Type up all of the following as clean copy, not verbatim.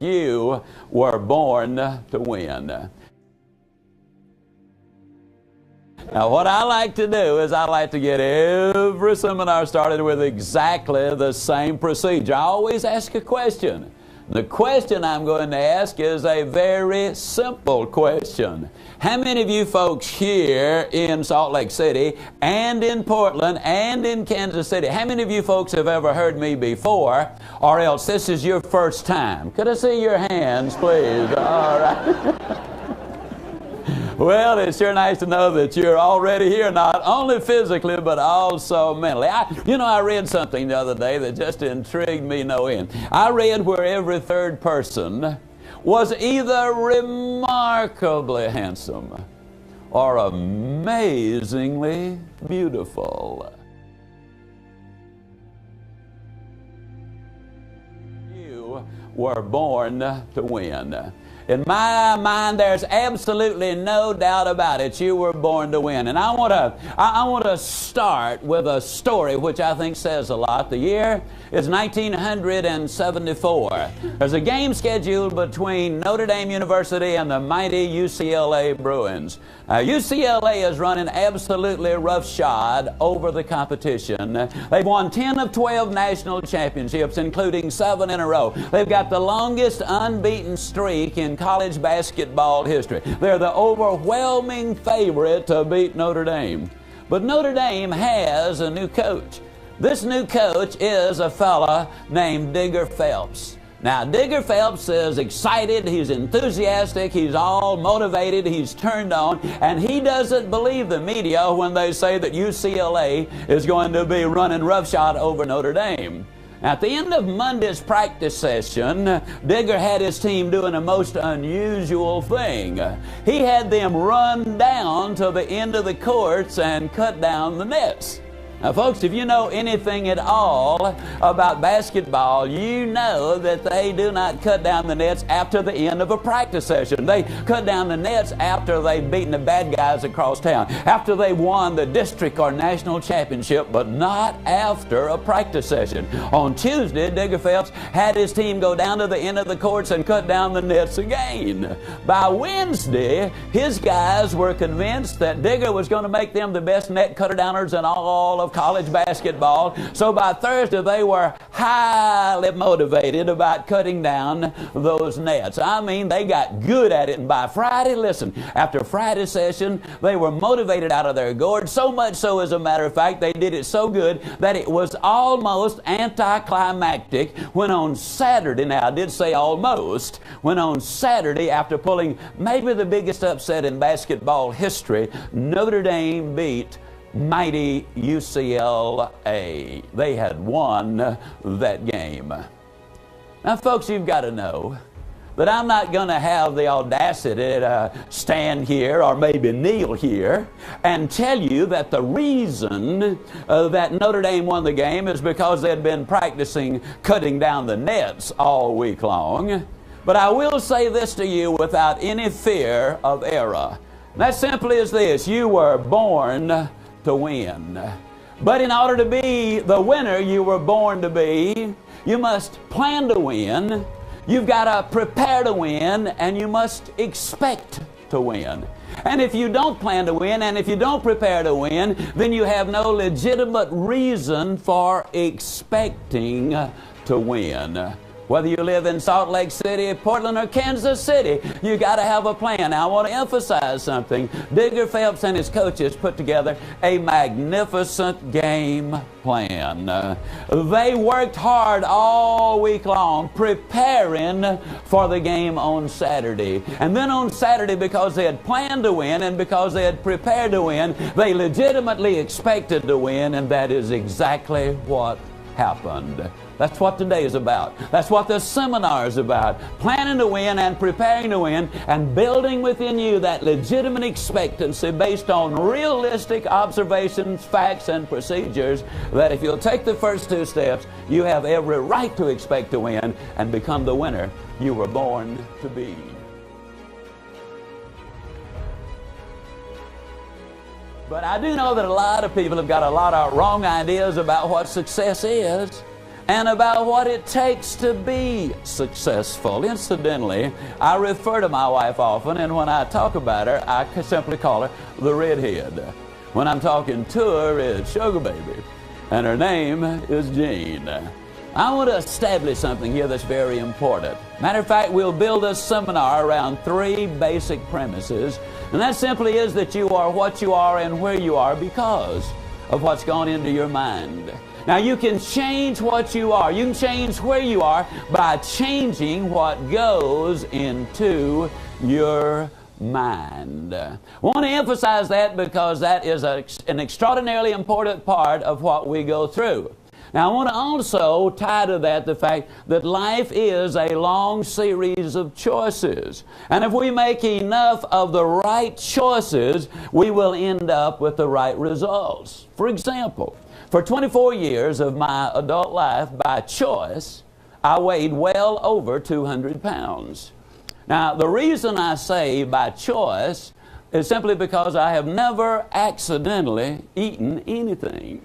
You were born to win. Now, what I like to do is I like to get every seminar started with exactly the same procedure. I always ask a question. The question I'm going to ask is a very simple question. How many of you folks here in Salt Lake City and in Portland and in Kansas City, how many of you folks have ever heard me before, or else this is your first time? Could I see your hands, please? All right. Well, it's sure nice to know that you're already here, not only physically, but also mentally. I read something the other day that just intrigued me no end. I read where every third person was either remarkably handsome or amazingly beautiful. You were born to win. In my mind, there's absolutely no doubt about it. You were born to win. And I want to start with a story which I think says a lot. The year is 1974. There's a game scheduled between Notre Dame University and the mighty UCLA Bruins. UCLA is running absolutely roughshod over the competition. They've won 10 of 12 national championships, including 7 in a row. They've got the longest unbeaten streak in college basketball history. They're the overwhelming favorite to beat Notre Dame. But Notre Dame has a new coach. This new coach is a fella named Digger Phelps. Now, Digger Phelps is excited, he's enthusiastic, he's all motivated, he's turned on, and he doesn't believe the media when they say that UCLA is going to be running roughshod over Notre Dame. At the end of Monday's practice session, Digger had his team doing a most unusual thing. He had them run down to the end of the courts and cut down the nets. Now, folks, if you know anything at all about basketball, you know that they do not cut down the nets after the end of a practice session. They cut down the nets after they've beaten the bad guys across town, after they've won the district or national championship, but not after a practice session. On Tuesday, Digger Phelps had his team go down to the end of the courts and cut down the nets again. By Wednesday, his guys were convinced that Digger was going to make them the best net cutter downers in all of college basketball. So by Thursday, they were highly motivated about cutting down those nets. I mean, they got good at it. And by Friday, listen, after Friday's session, they were motivated out of their gourd. So much so, as a matter of fact, they did it so good that it was almost anticlimactic when on Saturday, now I did say almost, when on Saturday, after pulling maybe the biggest upset in basketball history, Notre Dame beat mighty UCLA. They had won that game. Now, folks, you've got to know that I'm not going to have the audacity to stand here or maybe kneel here and tell you that the reason that Notre Dame won the game is because they had been practicing cutting down the nets all week long. But I will say this to you without any fear of error. That simply is this: you were born to win. But in order to be the winner you were born to be, you must plan to win, you've got to prepare to win, and you must expect to win. And if you don't plan to win, and if you don't prepare to win, then you have no legitimate reason for expecting to win. Whether you live in Salt Lake City, Portland, or Kansas City, you got to have a plan. Now, I want to emphasize something. Digger Phelps and his coaches put together a magnificent game plan. They worked hard all week long preparing for the game on Saturday. And then on Saturday, because they had planned to win and because they had prepared to win, they legitimately expected to win, and that is exactly what happened. That's what today is about. That's what this seminar is about. Planning to win and preparing to win and building within you that legitimate expectancy based on realistic observations, facts, and procedures, that if you'll take the first 2 steps, you have every right to expect to win and become the winner you were born to be. But I do know that a lot of people have got a lot of wrong ideas about what success is. and about what it takes to be successful. Incidentally, I refer to my wife often, and when I talk about her, I simply call her the redhead. When I'm talking to her, it's Sugar Baby, and her name is Jean. I want to establish something here that's very important. Matter of fact, we'll build a seminar around 3 basic premises, and that simply is that you are what you are and where you are because of what's gone into your mind. Now, you can change what you are. You can change where you are by changing what goes into your mind. I want to emphasize that because that is an extraordinarily important part of what we go through. Now, I want to also tie to that the fact that life is a long series of choices. And if we make enough of the right choices, we will end up with the right results. For example, for 24 years of my adult life, by choice, I weighed well over 200 pounds. Now, the reason I say by choice is simply because I have never accidentally eaten anything.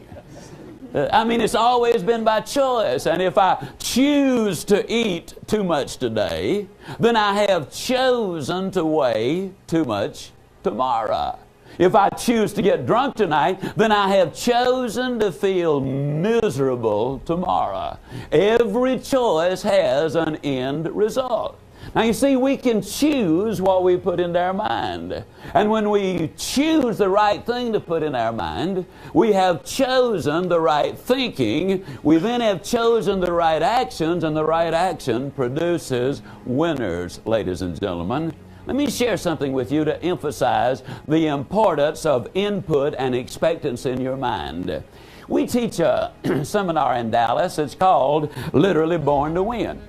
It's always been by choice. And if I choose to eat too much today, then I have chosen to weigh too much tomorrow. If I choose to get drunk tonight, then I have chosen to feel miserable tomorrow. Every choice has an end result. Now, you see, we can choose what we put into our mind. And when we choose the right thing to put in our mind, we have chosen the right thinking. We then have chosen the right actions, and the right action produces winners, ladies and gentlemen. Let me share something with you to emphasize the importance of input and expectancy in your mind. We teach a seminar in Dallas. It's called Literally Born to Win.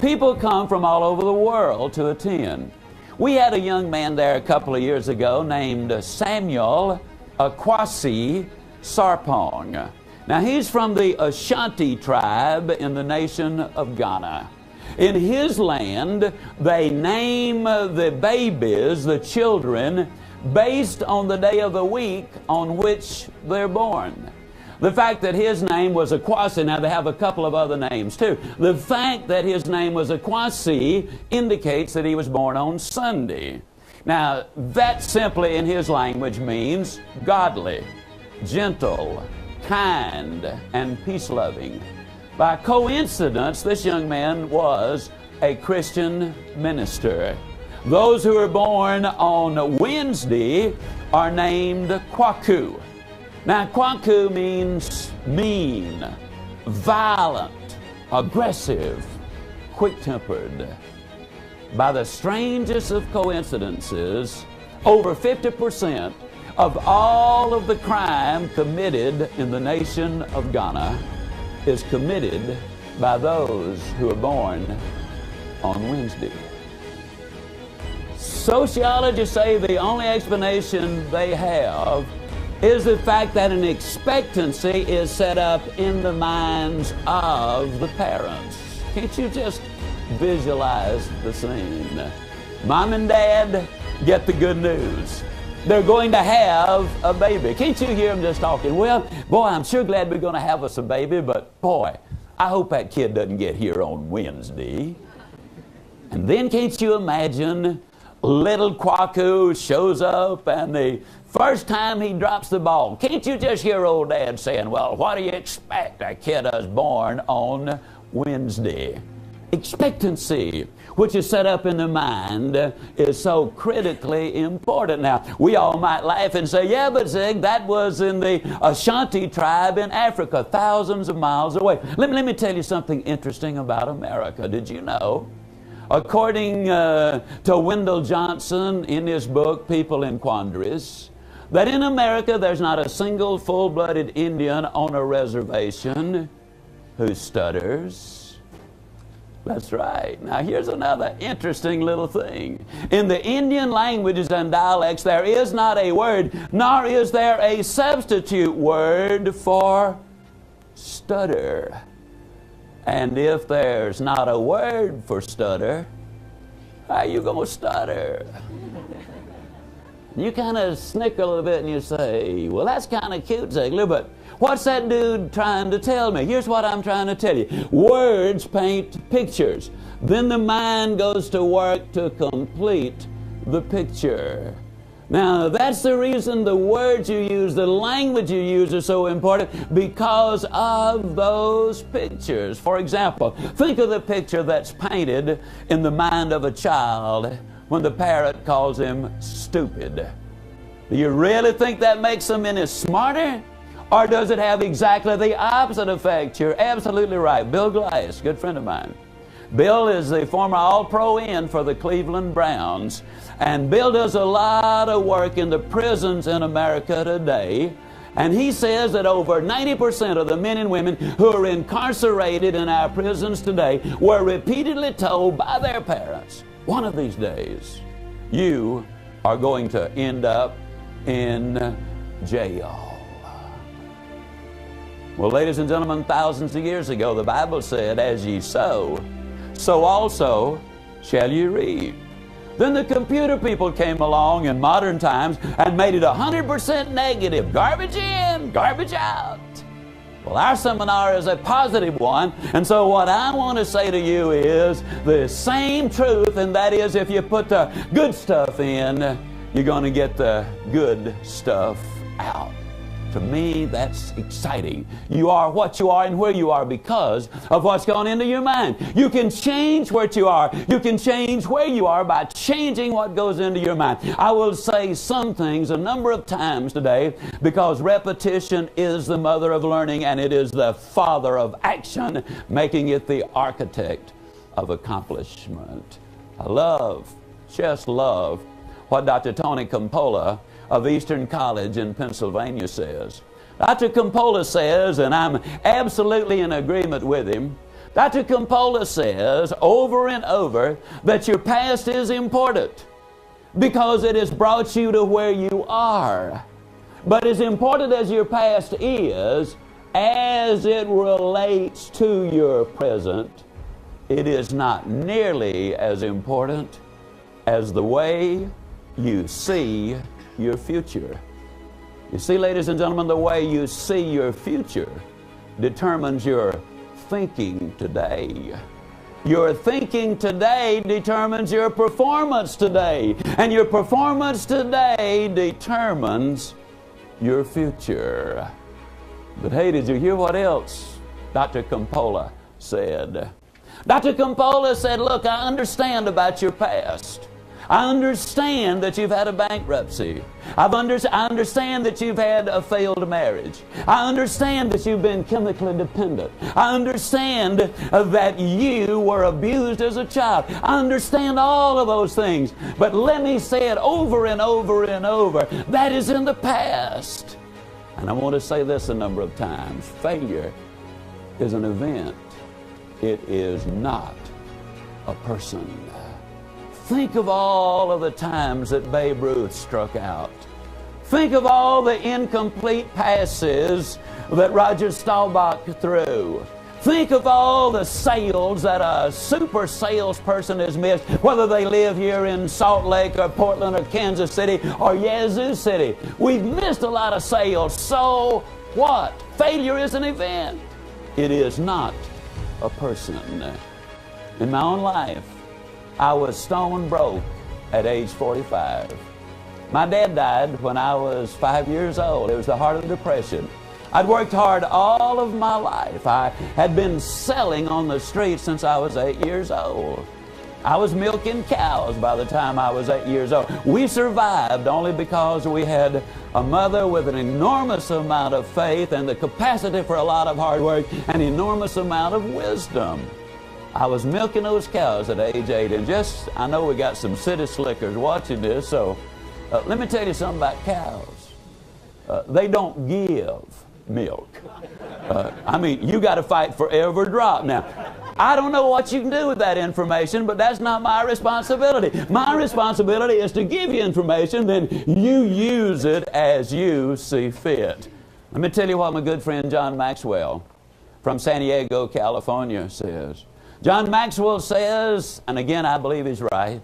People come from all over the world to attend. We had a young man there a couple of years ago named Samuel Akwasi Sarpong. Now, he's from the Ashanti tribe in the nation of Ghana. In his land, they name the babies, the children, based on the day of the week on which they're born. The fact that his name was Akwasi, now they have a couple of other names too. The fact that his name was Akwasi indicates that he was born on Sunday. Now, that simply in his language means godly, gentle, kind, and peace-loving. By coincidence, this young man was a Christian minister. Those who are born on Wednesday are named Kwaku. Now, Kwaku means mean, violent, aggressive, quick-tempered. By the strangest of coincidences, over 50% of all of the crime committed in the nation of Ghana is committed by those who are born on Wednesday. Sociologists say the only explanation they have is the fact that an expectancy is set up in the minds of the parents. Can't you just visualize the scene? Mom and Dad get the good news. They're going to have a baby. Can't you hear them just talking? Well, boy, I'm sure glad we're going to have us a baby, but boy, I hope that kid doesn't get here on Wednesday. And then can't you imagine little Kwaku shows up, and the first time he drops the ball, can't you just hear old Dad saying, well, what do you expect? A kid was born on Wednesday. Expectancy, which is set up in the mind, is so critically important. Now, we all might laugh and say, yeah, but Zig, that was in the Ashanti tribe in Africa, thousands of miles away. Let me tell you something interesting about America. Did you know? According to Wendell Johnson in his book, People in Quandaries, that in America there's not a single full-blooded Indian on a reservation who stutters. That's right. Now here's another interesting little thing. In the Indian languages and dialects, there is not a word, nor is there a substitute word for stutter. And if there's not a word for stutter, how are you going to stutter? You kind of snicker a little bit and you say, well, that's kind of cute, Ziegler, but What's that dude trying to tell me? Here's what I'm trying to tell you. Words paint pictures. Then the mind goes to work to complete the picture. Now, that's the reason the words you use, the language you use are so important, because of those pictures. For example, think of the picture that's painted in the mind of a child when the parent calls him stupid. Do you really think that makes them any smarter? Or does it have exactly the opposite effect? You're absolutely right. Bill Glass, good friend of mine. Bill is the former All-Pro end for the Cleveland Browns. And Bill does a lot of work in the prisons in America today. And he says that over 90% of the men and women who are incarcerated in our prisons today were repeatedly told by their parents, one of these days, you are going to end up in jail. Well, ladies and gentlemen, thousands of years ago, the Bible said, as ye sow, so also shall you reap. Then the computer people came along in modern times and made it 100% negative. Garbage in, garbage out. Well, our seminar is a positive one, and so what I want to say to you is the same truth, and that is if you put the good stuff in, you're going to get the good stuff out. To me, that's exciting. You are what you are and where you are because of what's gone into your mind. You can change what you are. You can change where you are by changing what goes into your mind. I will say some things a number of times today because repetition is the mother of learning and it is the father of action, making it the architect of accomplishment. I just love what Dr. Tony Campola of Eastern College in Pennsylvania says. Dr. Campola says, and I'm absolutely in agreement with him, Dr. Campola says over and over that your past is important because it has brought you to where you are. But as important as your past is, as it relates to your present, it is not nearly as important as the way you see your future. You see, ladies and gentlemen, the way you see your future determines your thinking today. Your thinking today determines your performance today. And your performance today determines your future. But hey, did you hear what else Dr. Campola said? Dr. Campola said, look, I understand about your past. I understand that you've had a bankruptcy. I understand that you've had a failed marriage. I understand that you've been chemically dependent. I understand that you were abused as a child. I understand all of those things. But let me say it over and over and over. That is in the past. And I want to say this a number of times. Failure is an event. It is not a person. Think of all of the times that Babe Ruth struck out. Think of all the incomplete passes that Roger Staubach threw. Think of all the sales that a super salesperson has missed, whether they live here in Salt Lake or Portland or Kansas City or Yazoo City. We've missed a lot of sales. So what? Failure is an event. It is not a person. In my own life, I was stone broke at age 45. My dad died when I was 5 years old. It was the heart of the Depression. I'd worked hard all of my life. I had been selling on the street since I was 8 years old. I was milking cows by the time I was 8 years old. We survived only because we had a mother with an enormous amount of faith and the capacity for a lot of hard work, an enormous amount of wisdom. I was milking those cows at age 8, and I know we got some city slickers watching this, so let me tell you something about cows. They don't give milk. I mean, you got to fight for every drop. Now, I don't know what you can do with that information, but that's not my responsibility. My responsibility is to give you information, then you use it as you see fit. Let me tell you what my good friend John Maxwell from San Diego, California says. John Maxwell says, and again I believe he's right,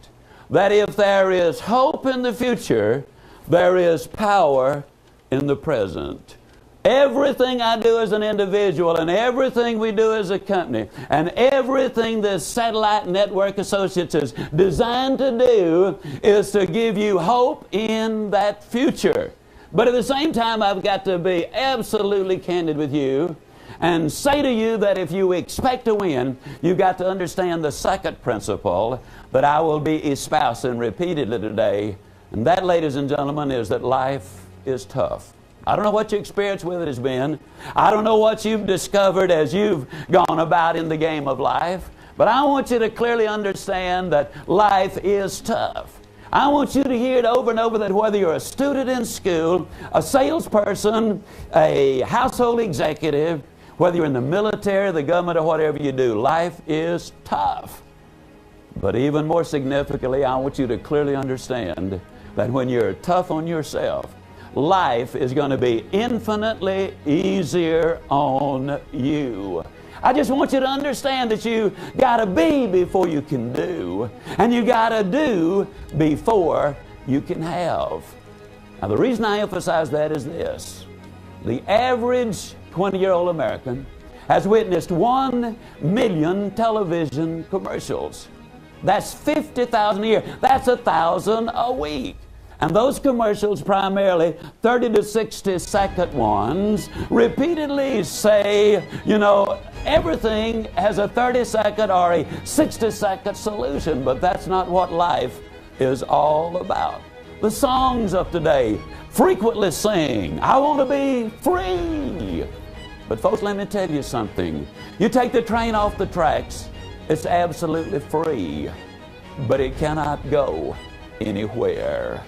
that if there is hope in the future, there is power in the present. Everything I do as an individual and everything we do as a company and everything this satellite network associates is designed to do is to give you hope in that future. But at the same time, I've got to be absolutely candid with you and say to you that if you expect to win, you've got to understand the second principle that I will be espousing repeatedly today. And that, ladies and gentlemen, is that life is tough. I don't know what your experience with it has been. I don't know what you've discovered as you've gone about in the game of life. But I want you to clearly understand that life is tough. I want you to hear it over and over that whether you're a student in school, a salesperson, a household executive, whether you're in the military, the government, or whatever you do, life is tough. But even more significantly, I want you to clearly understand that when you're tough on yourself, life is going to be infinitely easier on you. I just want you to understand that you got to be before you can do, and you got to do before you can have. Now, the reason I emphasize that is this. The average 20-year-old American has witnessed 1 million television commercials. That's 50,000 a year. That's 1,000 a week. And those commercials, primarily 30 to 60 second ones, repeatedly say, you know, everything has a 30-second or a 60-second solution, but that's not what life is all about. The songs of today frequently sing, I want to be free. But folks, let me tell you something. You take the train off the tracks, it's absolutely free, but it cannot go anywhere.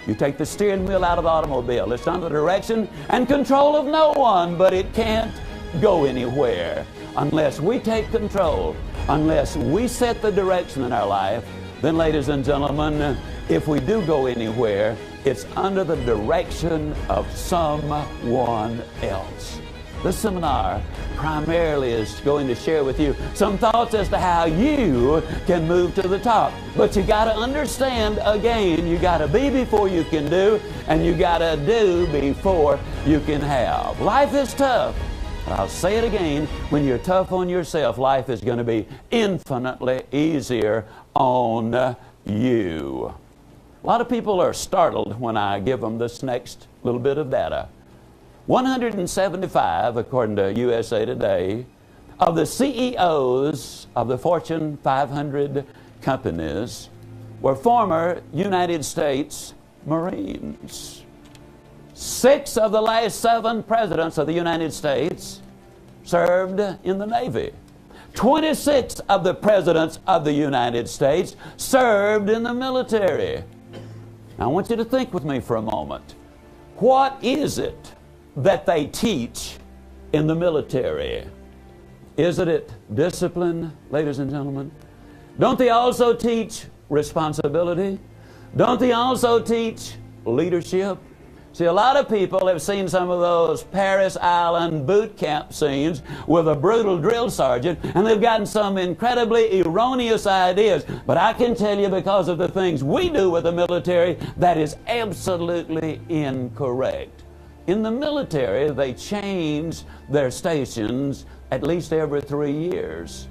You take the steering wheel out of the automobile, it's under the direction and control of no one, but it can't go anywhere. Unless we take control, unless we set the direction in our life, then, ladies and gentlemen, if we do go anywhere, it's under the direction of someone else. This seminar primarily is going to share with you some thoughts as to how you can move to the top. But you got to understand, again, you got to be before you can do, and you got to do before you can have. Life is tough. I'll say it again, when you're tough on yourself, life is going to be infinitely easier on you. A lot of people are startled when I give them this next little bit of data. 175, according to USA Today, of the CEOs of the Fortune 500 companies were former United States Marines. 6 of the last 7 presidents of the United States served in the Navy. 26 of the presidents of the United States served in the military. Now, I want you to think with me for a moment. What is it that they teach in the military? Isn't it discipline, ladies and gentlemen? Don't they also teach responsibility? Don't they also teach leadership? See, a lot of people have seen some of those Paris Island boot camp scenes with a brutal drill sergeant, and they've gotten some incredibly erroneous ideas. But I can tell you, because of the things we do with the military, that is absolutely incorrect. In the military, they change their stations at least every 3 years.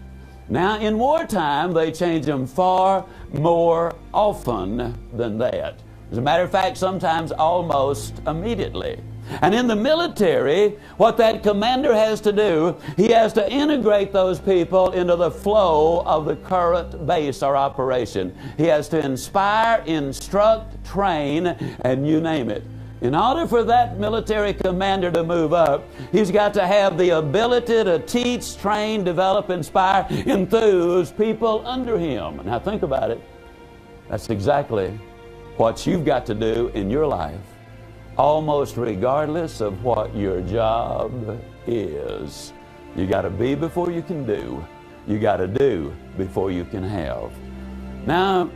Now, in wartime, they change them far more often than that. As a matter of fact, sometimes almost immediately. And in the military, what that commander has to do, he has to integrate those people into the flow of the current base or operation. He has to inspire, instruct, train, and you name it. In order for that military commander to move up, he's got to have the ability to teach, train, develop, inspire, enthuse people under him. Now think about it. That's exactly what you've got to do in your life, almost regardless of what your job is. You got to be before you can do. You got to do before you can have. Now,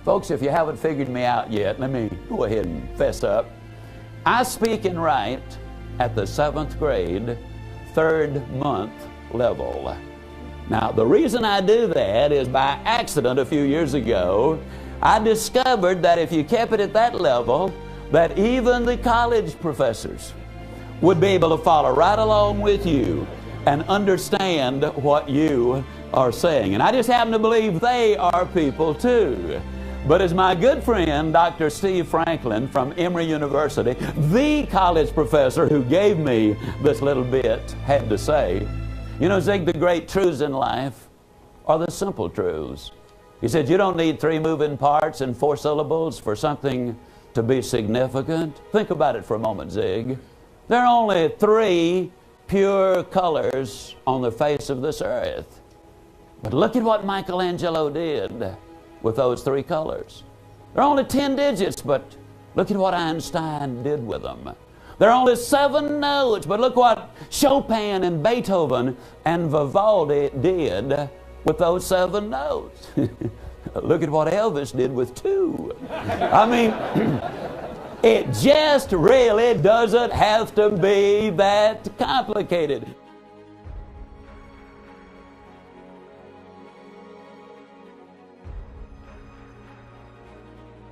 folks, if you haven't figured me out yet, let me go ahead and fess up. I speak and write at the 7th grade, 3rd month level. Now, the reason I do that is by accident a few years ago, I discovered that if you kept it at that level, that even the college professors would be able to follow right along with you and understand what you are saying. And I just happen to believe they are people too. But as my good friend, Dr. Steve Franklin from Emory University, the college professor who gave me this little bit, had to say, you know, Zig, the great truths in life are the simple truths. He said, you don't need 3 moving parts and 4 syllables for something to be significant. Think about it for a moment, Zig. There are only 3 pure colors on the face of this earth. But look at what Michelangelo did with those 3 colors. There are only 10 digits, but look at what Einstein did with them. There are only 7 notes, but look what Chopin and Beethoven and Vivaldi did with those 7 notes. Look at what Elvis did with 2. I mean, it just really doesn't have to be that complicated.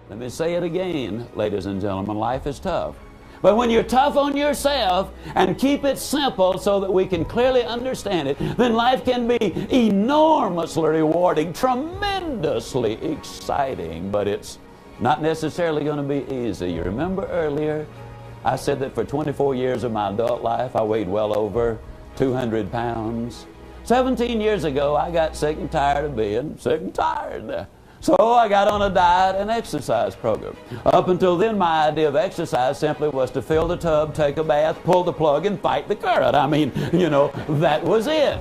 Let me say it again, ladies and gentlemen, life is tough. But when you're tough on yourself and keep it simple so that we can clearly understand it, then life can be enormously rewarding, tremendously exciting, but it's not necessarily going to be easy. You remember earlier, I said that for 24 years of my adult life, I weighed well over 200 pounds. 17 years ago, I got sick and tired of being sick and tired. So I got on a diet and exercise program. Up until then, my idea of exercise simply was to fill the tub, take a bath, pull the plug, and fight the current. I mean, you know, that was it.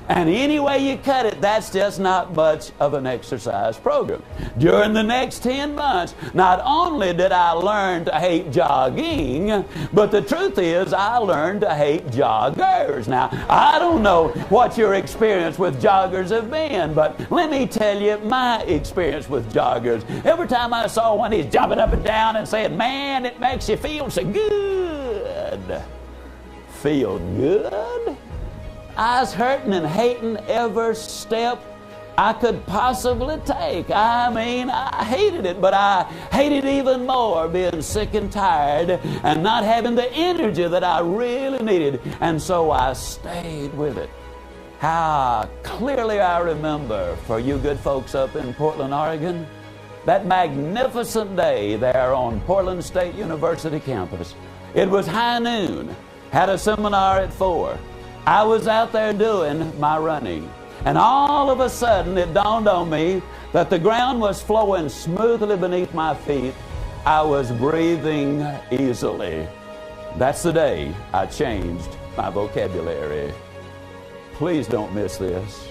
And any way you cut it, that's just not much of an exercise program. During the next 10 months, not only did I learn to hate jogging, but the truth is I learned to hate joggers. Now, I don't know what your experience with joggers have been, but let me tell you my experience with joggers. Every time I saw one, he's jumping up and down and saying, man, it makes you feel so good. Feel good? I was hurting and hating every step I could possibly take. I mean, I hated it, but I hated even more being sick and tired and not having the energy that I really needed. And so I stayed with it. How clearly I remember, for you good folks up in Portland, Oregon, that magnificent day there on Portland State University campus. It was high noon, had a seminar at 4. I was out there doing my running, and all of a sudden it dawned on me that the ground was flowing smoothly beneath my feet. I was breathing easily. That's the day I changed my vocabulary. Please don't miss this.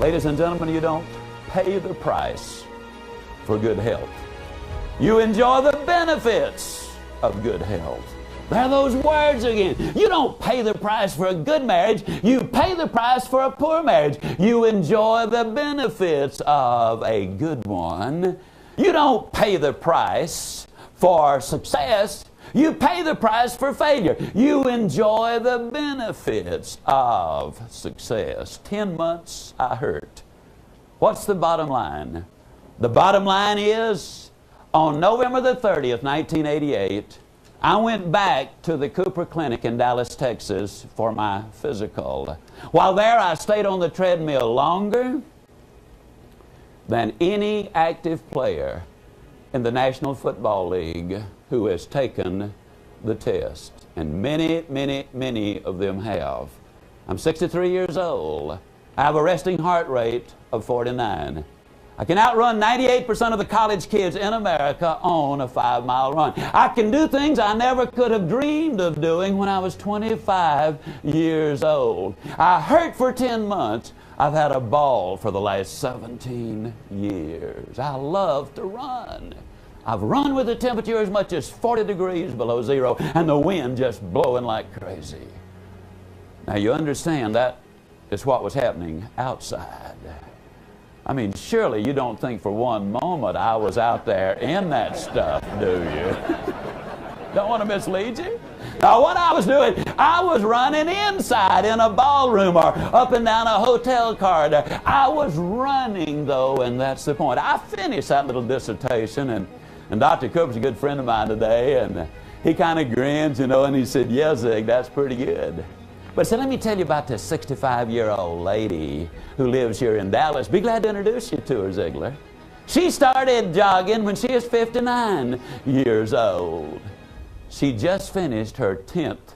Ladies and gentlemen, you don't pay the price for good health. You enjoy the benefits of good health. There are those words again. You don't pay the price for a good marriage. You pay the price for a poor marriage. You enjoy the benefits of a good one. You don't pay the price for success. You pay the price for failure. You enjoy the benefits of success. 10 months I hurt. What's the bottom line? The bottom line is, on November the 30th, 1988, I went back to the Cooper Clinic in Dallas, Texas for my physical. While there, I stayed on the treadmill longer than any active player in the National Football League who has taken the test. And many, many, many of them have. I'm 63 years old. I have a resting heart rate of 49. I can outrun 98% of the college kids in America on a 5-mile run. I can do things I never could have dreamed of doing when I was 25 years old. I hurt for 10 months. I've had a ball for the last 17 years. I love to run. I've run with the temperature as much as 40 degrees below zero and the wind just blowing like crazy. Now you understand that is what was happening outside. I mean, surely you don't think for one moment I was out there in that stuff, do you? Don't want to mislead you. Now, what I was doing, I was running inside in a ballroom or up and down a hotel corridor. I was running, though, and that's the point. I finished that little dissertation, and Dr. Cooper's a good friend of mine today, and he kind of grins, you know, and he said, yeah, Zig, that's pretty good. But so let me tell you about this 65-year-old lady who lives here in Dallas. Be glad to introduce you to her, Ziegler. She started jogging when she was 59 years old. She just finished her 10th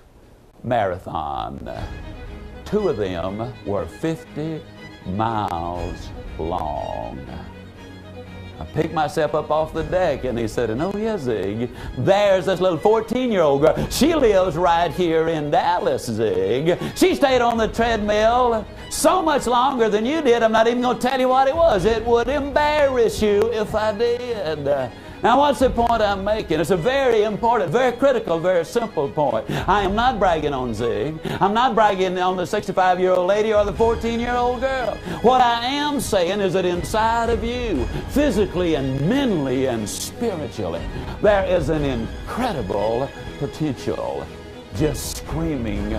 marathon. 2 of them were 50 miles long. I picked myself up off the deck and he said, oh yeah, Zig, there's this little 14-year-old girl. She lives right here in Dallas, Zig. She stayed on the treadmill so much longer than you did. I'm not even going to tell you what it was. It would embarrass you if I did. Now, what's the point I'm making? It's a very important, very critical, very simple point. I am not bragging on Zig. I'm not bragging on the 65-year-old lady or the 14-year-old girl. What I am saying is that inside of you, physically and mentally and spiritually, there is an incredible potential just screaming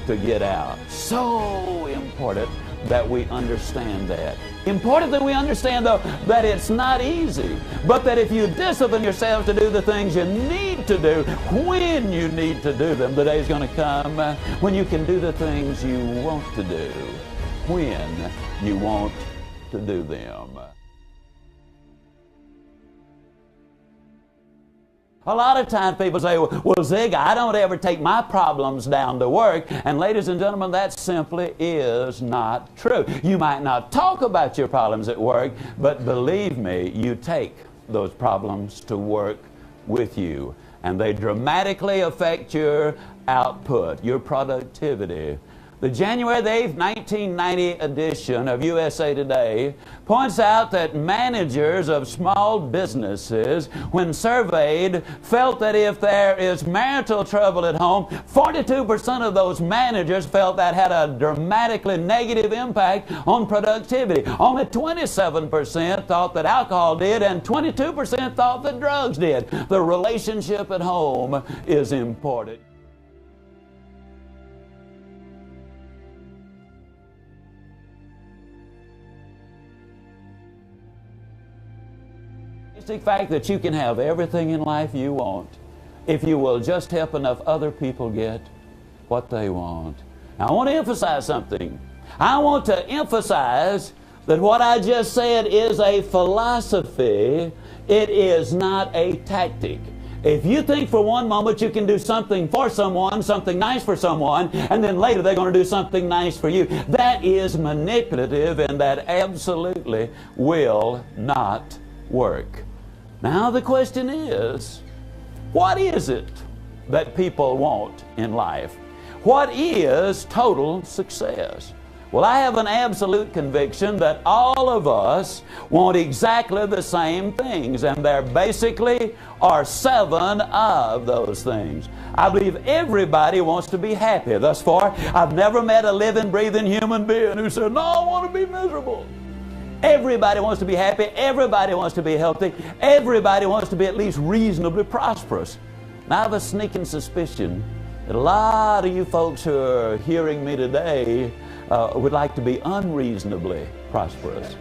to get out. So important that we understand that. Important that we understand, though, that it's not easy, but that if you discipline yourself to do the things you need to do, when you need to do them, the day's going to come when you can do the things you want to do, when you want to do them. A lot of times people say, well, Zig, I don't ever take my problems down to work. And ladies and gentlemen, that simply is not true. You might not talk about your problems at work, but believe me, you take those problems to work with you. And they dramatically affect your output, your productivity. The January 8th, 1990 edition of USA Today points out that managers of small businesses, when surveyed, felt that if there is marital trouble at home, 42% of those managers felt that had a dramatically negative impact on productivity. Only 27% thought that alcohol did, and 22% thought that drugs did. The relationship at home is important. The fact that you can have everything in life you want if you will just help enough other people get what they want. Now, I want to emphasize something. I want to emphasize that what I just said is a philosophy. It is not a tactic. If you think for one moment you can do something for someone, something nice for someone, and then later they're going to do something nice for you, that is manipulative, and that absolutely will not work. Now the question is, what is it that people want in life? What is total success? Well, I have an absolute conviction that all of us want exactly the same things, and there basically are 7 of those things. I believe everybody wants to be happy. Thus far, I've never met a living, breathing human being who said, no, I want to be miserable. Everybody wants to be happy. Everybody wants to be healthy. Everybody wants to be at least reasonably prosperous. Now, I have a sneaking suspicion that a lot of you folks who are hearing me today would like to be unreasonably prosperous.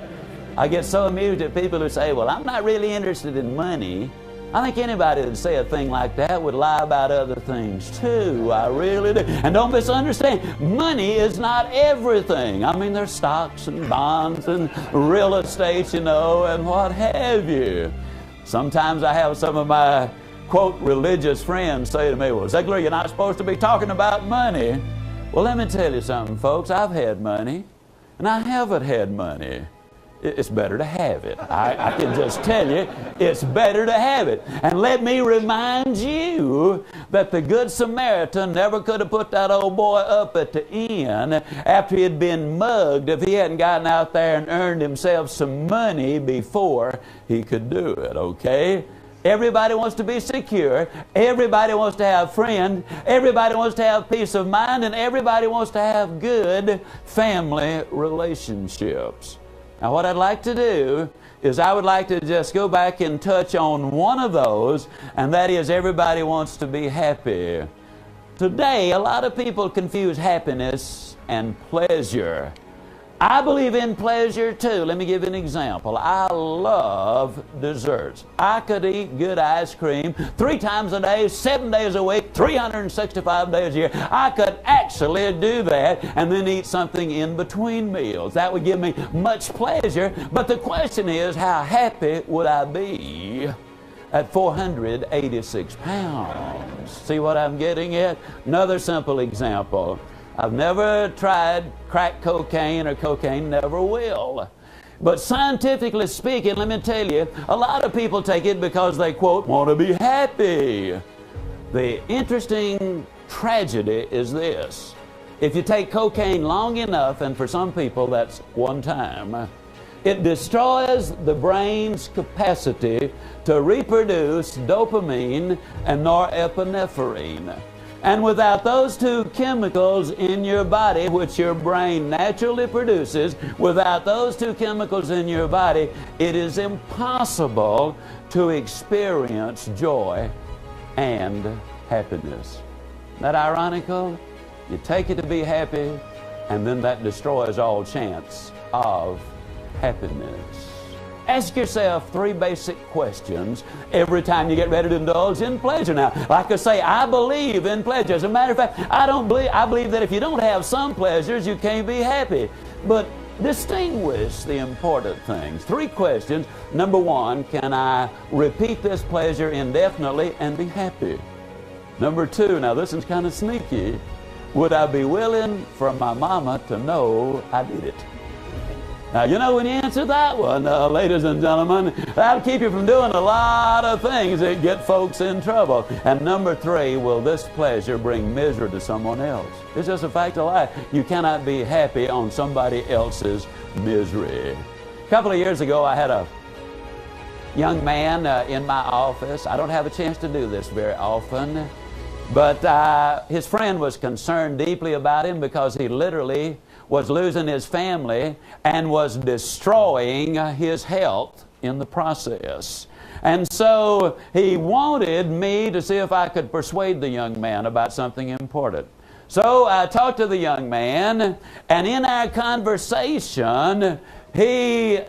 I get so amused at people who say, well, I'm not really interested in money. I think anybody that say a thing like that would lie about other things too. I really do. And don't misunderstand, money is not everything. I mean, there's stocks and bonds and real estate, you know, and what have you. Sometimes I have some of my, quote, religious friends say to me, well, Ziegler, you're not supposed to be talking about money. Well, let me tell you something, folks. I've had money, and I haven't had money. It's better to have it. I can just tell you, it's better to have it. And let me remind you that the Good Samaritan never could have put that old boy up at the inn after he had been mugged if he hadn't gotten out there and earned himself some money before he could do it, okay? Everybody wants to be secure. Everybody wants to have friends. Everybody wants to have peace of mind. And everybody wants to have good family relationships. Now, what I'd like to do is I would like to just go back and touch on one of those, and that is everybody wants to be happy. Today, a lot of people confuse happiness and pleasure. I believe in pleasure too. Let me give you an example. I love desserts. I could eat good ice cream 3 times a day, 7 days a week, 365 days a year. I could actually do that and then eat something in between meals. That would give me much pleasure. But the question is, how happy would I be at 486 pounds? See what I'm getting at? Another simple example. I've never tried crack cocaine, or cocaine, never will. But scientifically speaking, let me tell you, a lot of people take it because they, quote, want to be happy. The interesting tragedy is this. If you take cocaine long enough, and for some people that's one time, it destroys the brain's capacity to reproduce dopamine and norepinephrine. And without those 2 chemicals in your body, which your brain naturally produces, without those 2 chemicals in your body, it is impossible to experience joy and happiness. Isn't that ironical? You take it to be happy, and then that destroys all chance of happiness. Ask yourself 3 basic questions every time you get ready to indulge in pleasure. Now, like I say, I believe in pleasure. As a matter of fact, I believe that if you don't have some pleasures, you can't be happy. But distinguish the important things. 3 questions. Number 1, can I repeat this pleasure indefinitely and be happy? Number 2, now this is kind of sneaky. Would I be willing for my mama to know I did it? Now, you know, when you answer that one, ladies and gentlemen, that'll keep you from doing a lot of things that get folks in trouble. And number 3, will this pleasure bring misery to someone else? It's just a fact of life. You cannot be happy on somebody else's misery. A couple of years ago, I had a young man in my office. I don't have a chance to do this very often, but his friend was concerned deeply about him because he literally was losing his family and was destroying his health in the process. And so he wanted me to see if I could persuade the young man about something important. So I talked to the young man, and in our conversation, he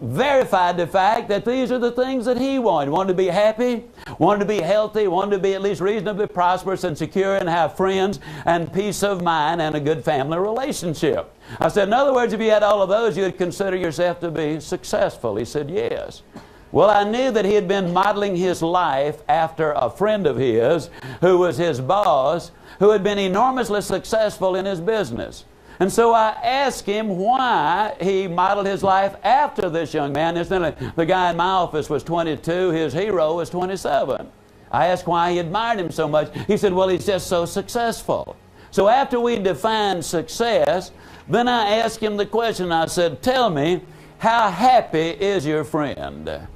verified the fact that these are the things that he wanted. Wanted to be happy, wanted to be healthy, wanted to be at least reasonably prosperous and secure and have friends and peace of mind and a good family relationship. I said, in other words, if you had all of those, you'd consider yourself to be successful. He said, yes. Well, I knew that he had been modeling his life after a friend of his who was his boss, who had been enormously successful in his business. And so I asked him why he modeled his life after this young man. Incidentally, the guy in my office was 22. His hero was 27. I asked why he admired him so much. He said, well, he's just so successful. So after we defined success, then I asked him the question. I said, tell me, how happy is your friend? And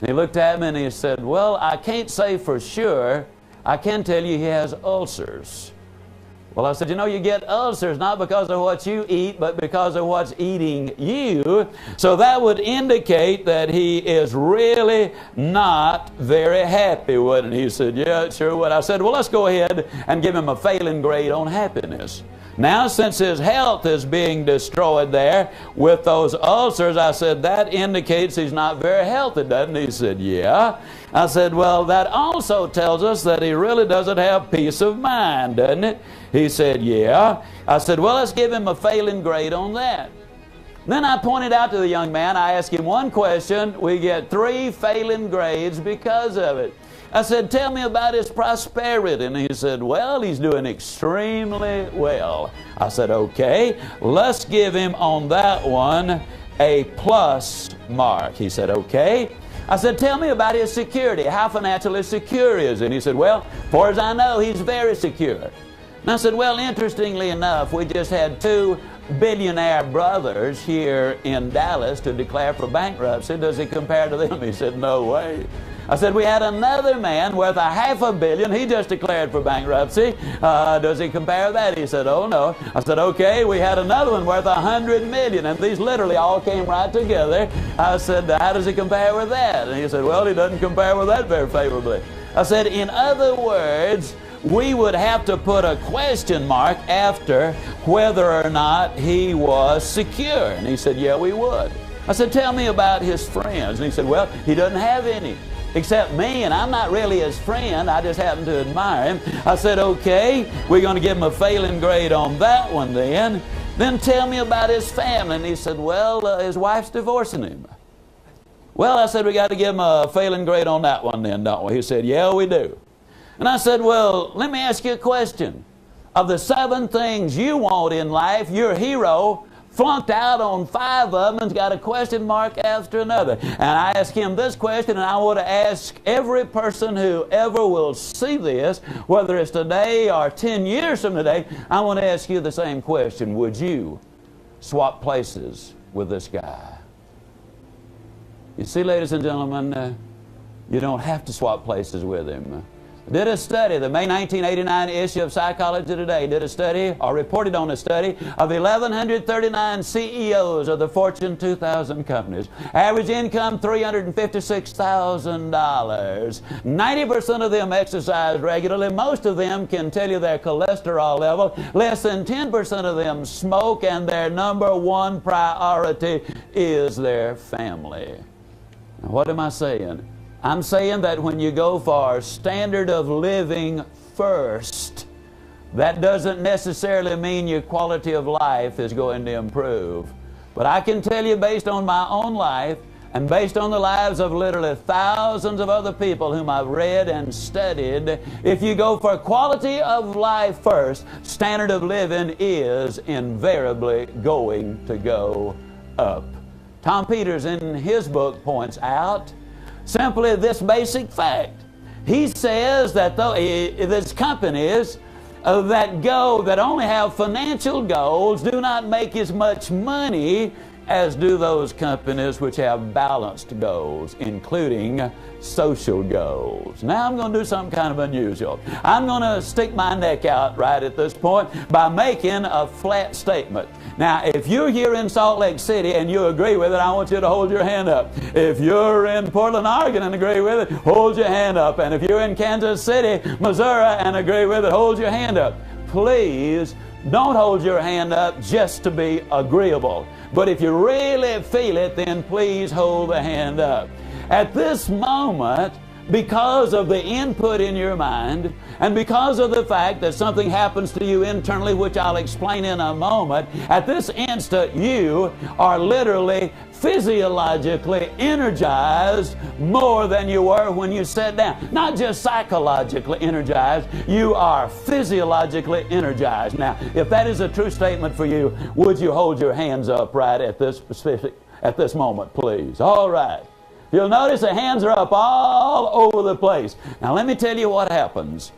he looked at me and he said, well, I can't say for sure. I can tell you he has ulcers. Well, I said, you know, you get ulcers not because of what you eat, but because of what's eating you. So that would indicate that he is really not very happy, wouldn't he? He said, yeah, it sure would. I said, well, let's go ahead and give him a failing grade on happiness. Now, since his health is being destroyed there with those ulcers, I said, that indicates he's not very healthy, doesn't he? He said, yeah. I said, well, that also tells us that he really doesn't have peace of mind, doesn't it? He said, yeah. I said, well, let's give him a failing grade on that. Then I pointed out to the young man, I asked him one question, we get 3 failing grades because of it. I said, tell me about his prosperity. And he said, well, he's doing extremely well. I said, okay, let's give him on that one a plus mark. He said, okay. I said, tell me about his security. How financially secure is he? And he said, well, as far as I know, he's very secure. And I said, well, interestingly enough, we just had 2 billionaire brothers here in Dallas to declare for bankruptcy. Does he compare to them? He said, no way. I said, we had another man worth $500 million. He just declared for bankruptcy. Does he compare that? He said, oh, no. I said, okay, we had another one worth $100 million. And these literally all came right together. I said, how does he compare with that? And he said, well, he doesn't compare with that very favorably. I said, in other words, we would have to put a question mark after whether or not he was secure. And he said, yeah, we would. I said, tell me about his friends. And he said, well, he doesn't have any except me, and I'm not really his friend. I just happen to admire him. I said, okay, we're going to give him a failing grade on that one then. Then tell me about his family. And he said, well, his wife's divorcing him. Well, I said, we got to give him a failing grade on that one then, don't we? He said, yeah, we do. And I said, well, let me ask you a question. Of the 7 things you want in life, your hero flunked out on 5 of them and's got a question mark after another. And I asked him this question, and I want to ask every person who ever will see this, whether it's today or 10 years from today, I want to ask you the same question. Would you swap places with this guy? You see, ladies and gentlemen, you don't have to swap places with him. Did a study, the May 1989 issue of Psychology Today did a study, or reported on a study, of 1,139 CEOs of the Fortune 2000 companies. Average income, $356,000. 90% of them exercise regularly. Most of them can tell you their cholesterol level. Less than 10% of them smoke, and their number 1 priority is their family. Now, what am I saying? I'm saying that when you go for standard of living first, that doesn't necessarily mean your quality of life is going to improve. But I can tell you, based on my own life and based on the lives of literally thousands of other people whom I've read and studied, if you go for quality of life first, standard of living is invariably going to go up. Tom Peters in his book points out simply this basic fact. He says that there's companies that only have financial goals do not make as much money as do those companies which have balanced goals, including social goals. Now I'm going to do something kind of unusual. I'm going to stick my neck out right at this point by making a flat statement. Now, if you're here in Salt Lake City and you agree with it, I want you to hold your hand up. If you're in Portland, Oregon and agree with it, hold your hand up. And if you're in Kansas City, Missouri and agree with it, hold your hand up. Please don't hold your hand up just to be agreeable. But if you really feel it, then please hold the hand up. At this moment, because of the input in your mind, and because of the fact that something happens to you internally, which I'll explain in a moment, at this instant you are literally physiologically energized more than you were when you sat down. Not just psychologically energized, you are physiologically energized. Now, if that is a true statement for you, would you hold your hands up right at this moment, please? All right. You'll notice the hands are up all over the place. Now let me tell you what happens.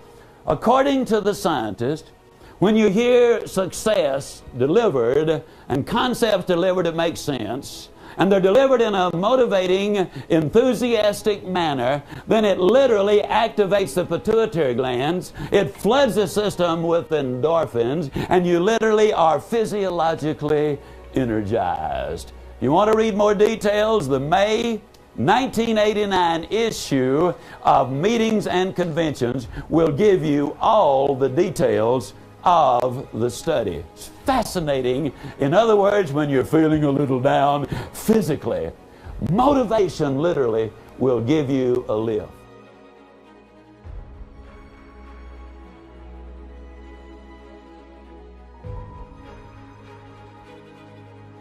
According to the scientists, when you hear success delivered and concepts delivered that make sense, and they're delivered in a motivating, enthusiastic manner, then it literally activates the pituitary glands, it floods the system with endorphins, and you literally are physiologically energized. You want to read more details? The May 1989 issue of Meetings and Conventions will give you all the details of the study. It's fascinating. In other words, when you're feeling a little down physically, motivation literally will give you a lift.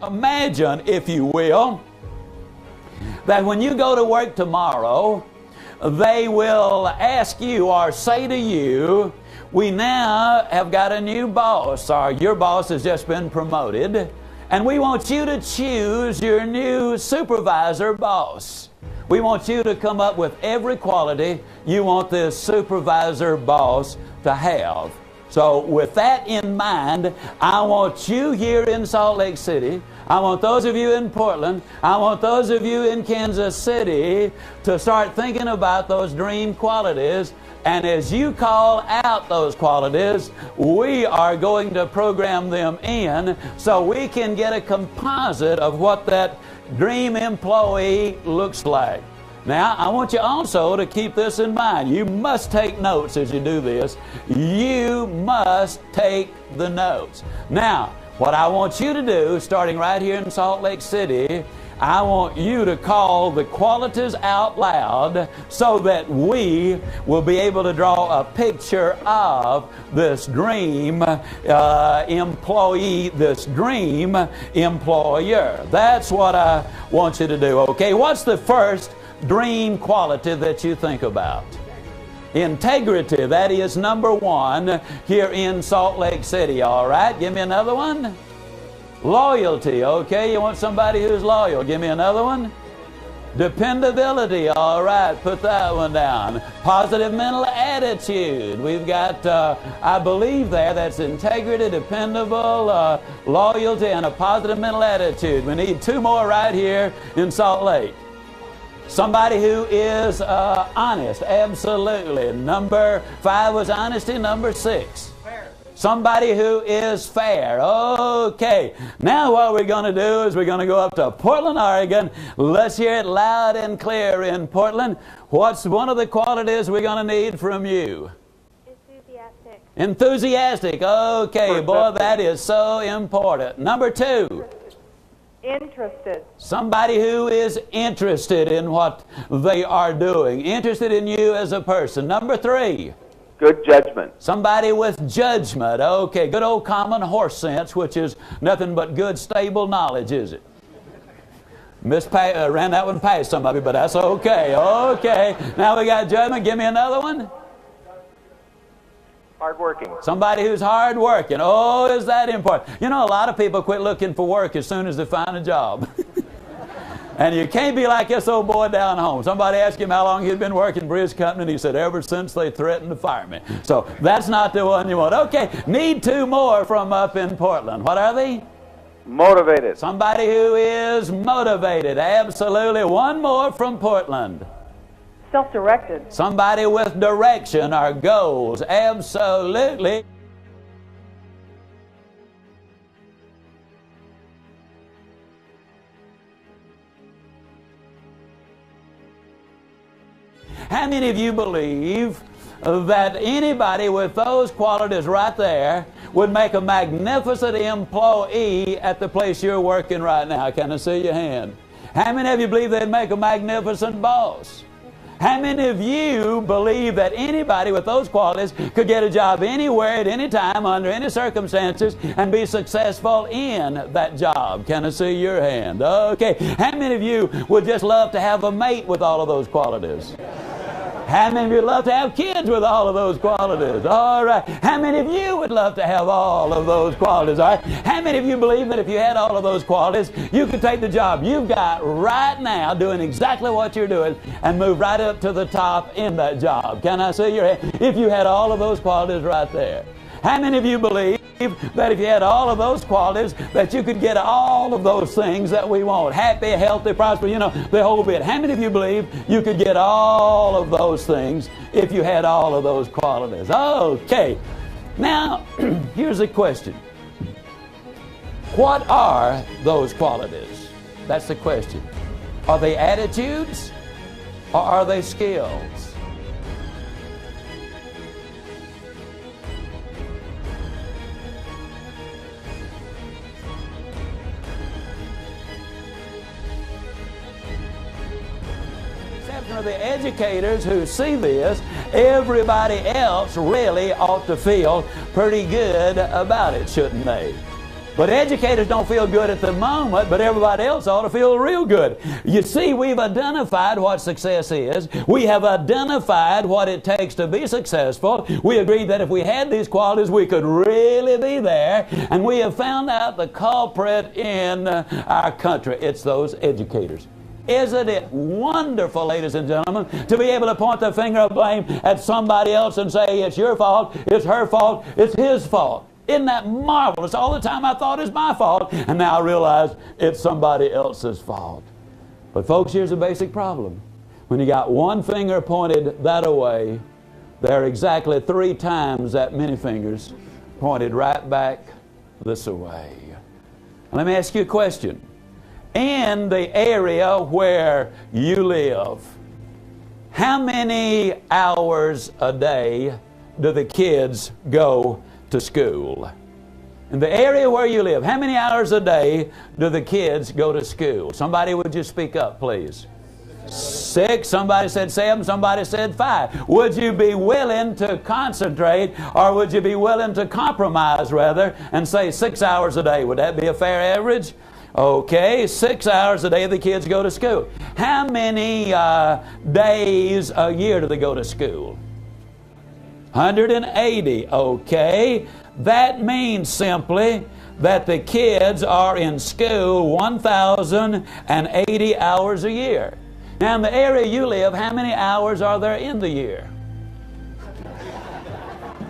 Imagine, if you will, that when you go to work tomorrow, they will ask you or say to you, we now have got a new boss, or your boss has just been promoted, and we want you to choose your new supervisor boss. We want you to come up with every quality you want this supervisor boss to have. So with that in mind, I want you here in Salt Lake City, I want those of you in Portland, I want those of you in Kansas City to start thinking about those dream qualities. And as you call out those qualities, we are going to program them in so we can get a composite of what that dream employee looks like. Now, I want you also to keep this in mind. You must take notes as you do this. You must take the notes. Now, what I want you to do, starting right here in Salt Lake City, I want you to call the qualities out loud so that we will be able to draw a picture of this dream employee, this dream employer. That's what I want you to do, okay? What's the first dream quality that you think about? Integrity. That is number one here in Salt Lake City, all right? Give me another one. Loyalty, okay? You want somebody who's loyal. Give me another one. Dependability, all right, put that one down. Positive mental attitude. We've got, I believe that's integrity, dependable, loyalty, and a positive mental attitude. We need two more right here in Salt Lake. Somebody who is honest, absolutely. Number 5 was honesty. Number 6. Somebody who is fair. Okay. Now what we're going to do is we're going to go up to Portland, Oregon. Let's hear it loud and clear in Portland. What's one of the qualities we're going to need from you? Enthusiastic. Enthusiastic. Okay, boy, that is so important. Number 2. Interested. Somebody who is interested in what they are doing. Interested in you as a person. Number 3. Good judgment. Somebody with judgment. Okay, good old common horse sense, which is nothing but good, stable knowledge, is it? Ran that one past somebody, but that's okay. Okay, now we got judgment. Give me another one. Hardworking. Somebody who's hardworking. Oh, is that important? You know, a lot of people quit looking for work as soon as they find a job. And you can't be like this old boy down home. Somebody asked him how long he'd been working for his company, and he said, ever since they threatened to fire me. So that's not the one you want. Okay, need 2 more from up in Portland. What are they? Motivated. Somebody who is motivated. Absolutely. 1 more from Portland. Self-directed. Somebody with direction or goals. Absolutely. How many of you believe that anybody with those qualities right there would make a magnificent employee at the place you're working right now? Can I see your hand? How many of you believe they'd make a magnificent boss? How many of you believe that anybody with those qualities could get a job anywhere at any time under any circumstances and be successful in that job? Can I see your hand? Okay. How many of you would just love to have a mate with all of those qualities? How many of you would love to have kids with all of those qualities? All right. How many of you would love to have all of those qualities? All right. How many of you believe that if you had all of those qualities, you could take the job you've got right now doing exactly what you're doing and move right up to the top in that job? Can I see your hand? If you had all of those qualities right there. How many of you believe that if you had all of those qualities that you could get all of those things that we want? Happy, healthy, prosperous, you know, the whole bit. How many of you believe you could get all of those things if you had all of those qualities? Okay. Now, here's a question. What are those qualities? That's the question. Are they attitudes or are they skills? Of the educators who see this, everybody else really ought to feel pretty good about it, shouldn't they? But educators don't feel good at the moment, but everybody else ought to feel real good. You see, we've identified what success is. We have identified what it takes to be successful. We agreed that if we had these qualities, we could really be there. And we have found out the culprit in our country. It's those educators. Isn't it wonderful, ladies and gentlemen, to be able to point the finger of blame at somebody else and say, it's your fault, it's her fault, it's his fault? Isn't that marvelous? All the time I thought it's my fault, and now I realize it's somebody else's fault. But folks, here's a basic problem. When you got one finger pointed that way, there are exactly 3 times that many fingers pointed right back this way. Let me ask you a question. In the area where you live, How many hours a day do the kids go to school? In the area where you live, how many hours a day do the kids go to school? Somebody would just speak up, please. 6, somebody said 7, somebody said 5. Would you be willing to concentrate, or would you be willing to compromise rather and say 6 hours a day? Would that be a fair average? Okay, 6 hours a day the kids go to school. How many days a year do they go to school? 180. Okay, that means simply that the kids are in school 1,080 hours a year. Now, in the area you live, how many hours are there in the year?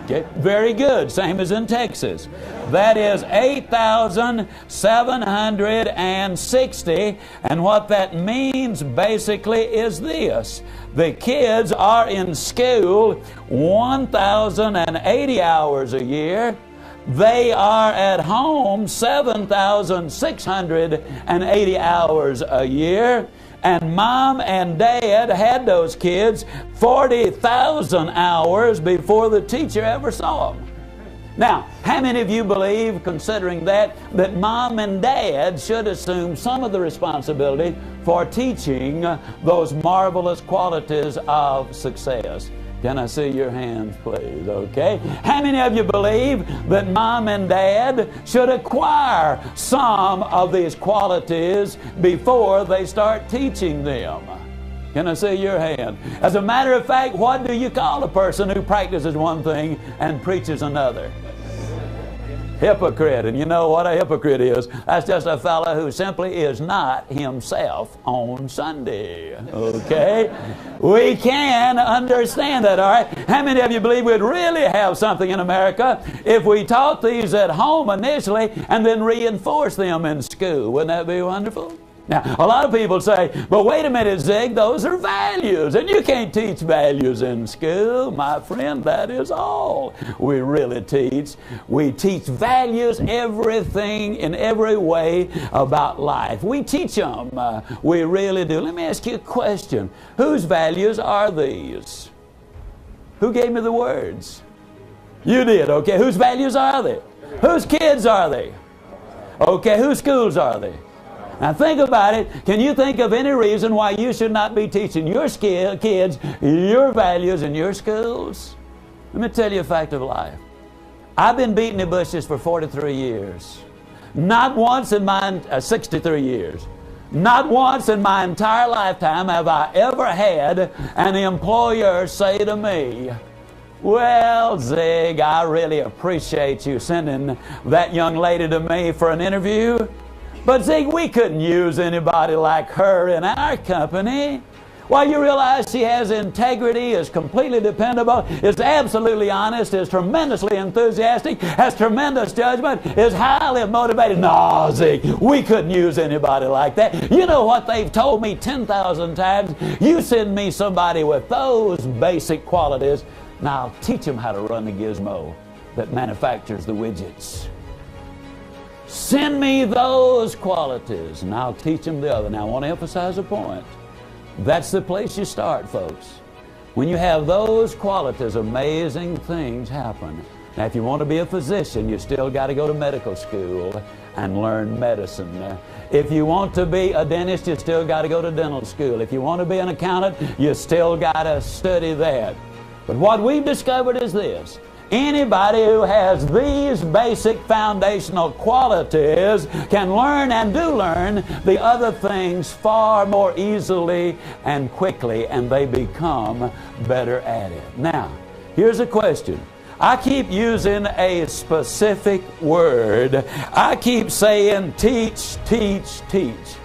Okay, very good. Same as in Texas. That is 8,760. And what that means basically is this. The kids are in school 1,080 hours a year. They are at home 7,680 hours a year. And mom and dad had those kids 40,000 hours before the teacher ever saw them. Now, how many of you believe, considering that mom and dad should assume some of the responsibility for teaching those marvelous qualities of success? Can I see your hands, please? Okay. How many of you believe that mom and dad should acquire some of these qualities before they start teaching them? Can I see your hand? As a matter of fact, what do you call a person who practices one thing and preaches another? Hypocrite. And you know what a hypocrite is? That's just a fellow who simply is not himself on Sunday. Okay? We can understand that, all right? How many of you believe we'd really have something in America if we taught these at home initially and then reinforced them in school? Wouldn't that be wonderful? Now, a lot of people say, but wait a minute, Zig, those are values, and you can't teach values in school. My friend, that is all we really teach. We teach values, everything, in every way about life. We teach them. We really do. Let me ask you a question. Whose values are these? Who gave me the words? You did, okay. Whose values are they? Whose kids are they? Okay, whose schools are they? Now think about it. Can you think of any reason why you should not be teaching your kids your values in your schools? Let me tell you a fact of life. I've been beating the bushes for 43 years. Not once in my 63 years. Not once in my entire lifetime have I ever had an employer say to me, well, Zig, I really appreciate you sending that young lady to me for an interview. But Zig, we couldn't use anybody like her in our company. Why, you realize she has integrity, is completely dependable, is absolutely honest, is tremendously enthusiastic, has tremendous judgment, is highly motivated. No, Zig, we couldn't use anybody like that. You know what they've told me 10,000 times? You send me somebody with those basic qualities, and I'll teach them how to run the gizmo that manufactures the widgets. Send me those qualities, and I'll teach them the other. Now, I want to emphasize a point. That's the place you start, folks. When you have those qualities, amazing things happen. Now, if you want to be a physician, you still got to go to medical school and learn medicine. If you want to be a dentist, you still got to go to dental school. If you want to be an accountant, you still got to study that. But what we've discovered is this. Anybody who has these basic foundational qualities can learn and do learn the other things far more easily and quickly, and they become better at it. Now, here's a question. I keep using a specific word. I keep saying teach, teach, teach.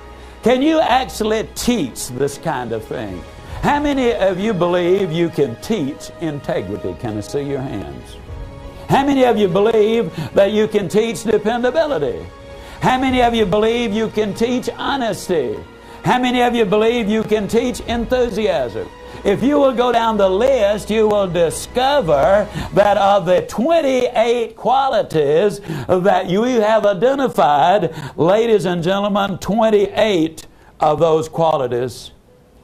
Can you actually teach this kind of thing? How many of you believe you can teach integrity? Can I see your hands? How many of you believe that you can teach dependability? How many of you believe you can teach honesty? How many of you believe you can teach enthusiasm? If you will go down the list, you will discover that of the 28 qualities that you have identified, ladies and gentlemen, 28 of those qualities